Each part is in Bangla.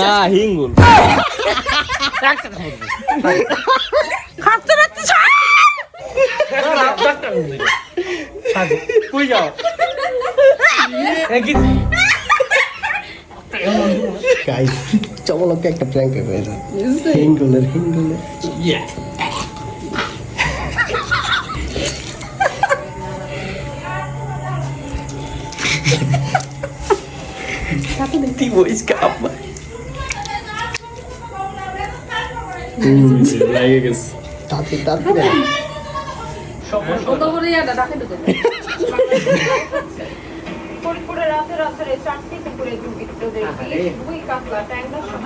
না হিঙ্গুল কই যাও গাইস চমলকে একটা প্র্যাঙ্ক হয়ে যায় হিঙ্গুলের tipo escapa লাগে গেছে তাতে ফরিদপুরে রাতে চারটি পুকুরে দুর্বৃত্তদের দুই কাতলা ট্যাংরা সহ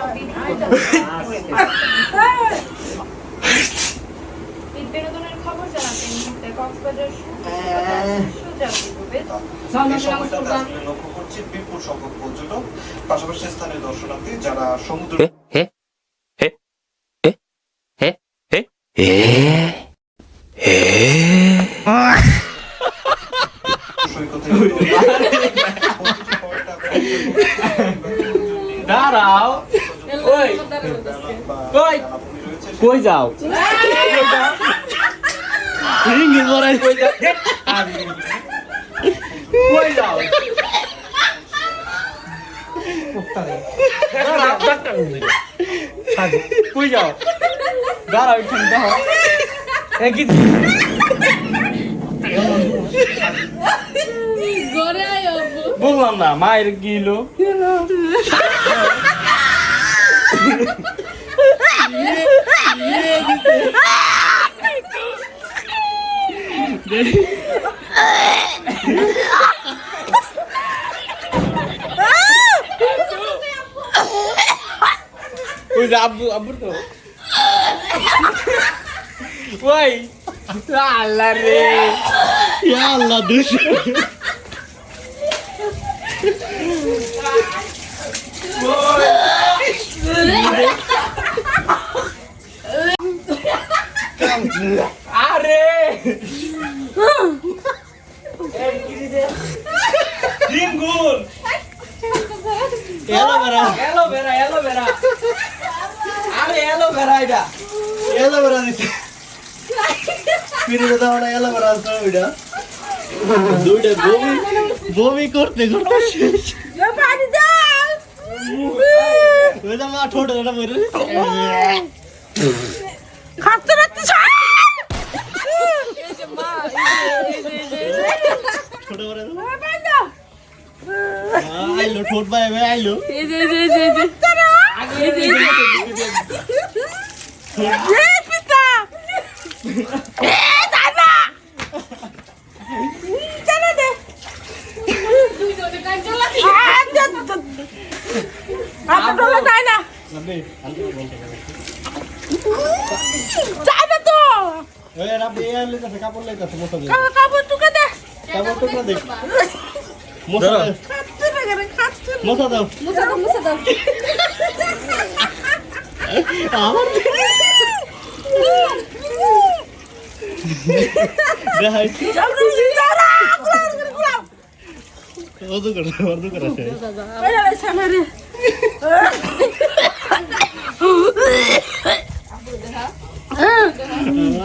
বিনোদনের খবর জানাতে এই মুহূর্তে কক্সবাজার লক্ষ্য করছি বিপুল সংখ্যক পর্যটক পাশাপাশি স্থানীয় দর্শনার্থী যারা সমুদ্র দাঁড়াও ওই ওই কই যাও হিঙ্গুল বড়াই কই যাও কই যাও কই যাও দাঁড়াও এখানে দাও একই বললাম না মায়ের গিলো ওই যে আব্বু তো ওই আল্লাহ রে ইয়া আল্লাহ দুশ আরে হিঙ্গুল এলোভেরা আরে এলোভেরা এটা এলোভেরা দিছে ফিরে দাও না এলোভেরা আছে ওইটা দুইটা বমি করতে শেষ ওই যে মা ঠোঁট এটা মরে খাচ্ছে রাখতে ছোট করে আইলো ঠোঁট পায় আইলো কাপড় লাইতেছে মশা দাও আমার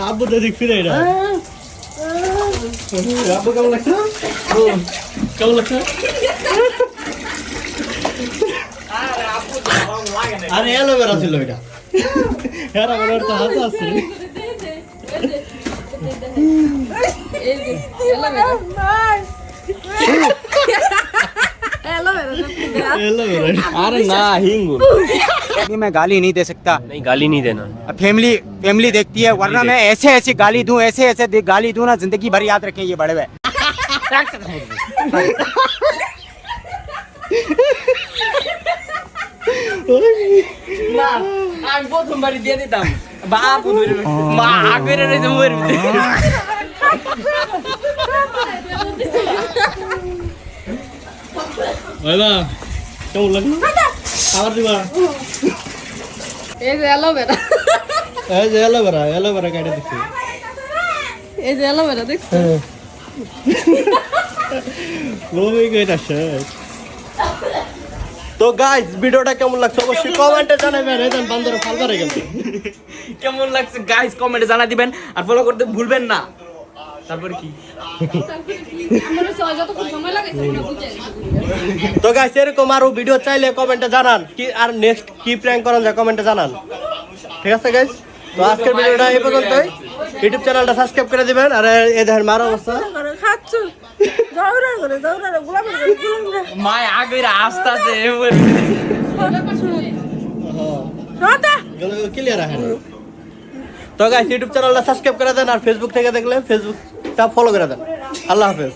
আব্বু তো দেখ ফিরে এটা আব্বু কেমন লাগছে কেমন লাগছে আরে এলোভেরা ছিল এটা হ্যাঁ আমার তো হাত আছে अरे ना हिंगुल मैं गाली नहीं दे सकता। नहीं गाली नहीं देना फैमिली देखती है, वरना मैं ऐसे ऐसे गाली दूं, ऐसे गाली दूं ना, जिंदगी भर याद रखें ये बड़े हुए। না আমি প্রথমবারই দিয়ে দিতাম বাপু ধরে মা আগের রইছে মরবে ওইবা কেমন লাগলো আবার দিবা এই যে এলোভেরা কাটে দিছি এই যে এলোভেরা দেখছো লোভই কইতা শেষ তো গাইস ভিডিওটা কেমন লাগছে অবশ্যই কমেন্টে জানাবেন। এই দেন বান্দর ফাল করে গেছে। কেমন লাগছে গাইস কমেন্টে জানা দিবেন আর ফলো করতে ভুলবেন না। তারপর কি আমার যতক্ষণ সময় লাগে তোমরা বুঝে তো গাইস এরকম আরো ভিডিও চাইলে কমেন্টে জানান, কি আর নেক্সট কি প্র্যাঙ্ক করেন যায় কমেন্টে জানান। ঠিক আছে গাইস, তো আজকের ভিডিওটা এই পর্যন্তই। ইউটিউব চ্যানেলটা সাবস্ক্রাইব করে দিবেন। আর এই দেখেন মার অবস্থা খাচ্ছু দৌড়া করে গোলাম মা আগে আস্তে আস্তে ক্লিয়ার রাখেন। তো গাইস ইউটিউব চ্যানেলটা সাবস্ক্রাইব করে দেন আর ফেসবুক থেকে দেখলে ফেসবুকটা ফলো করে দেন। আল্লাহ হাফেজ।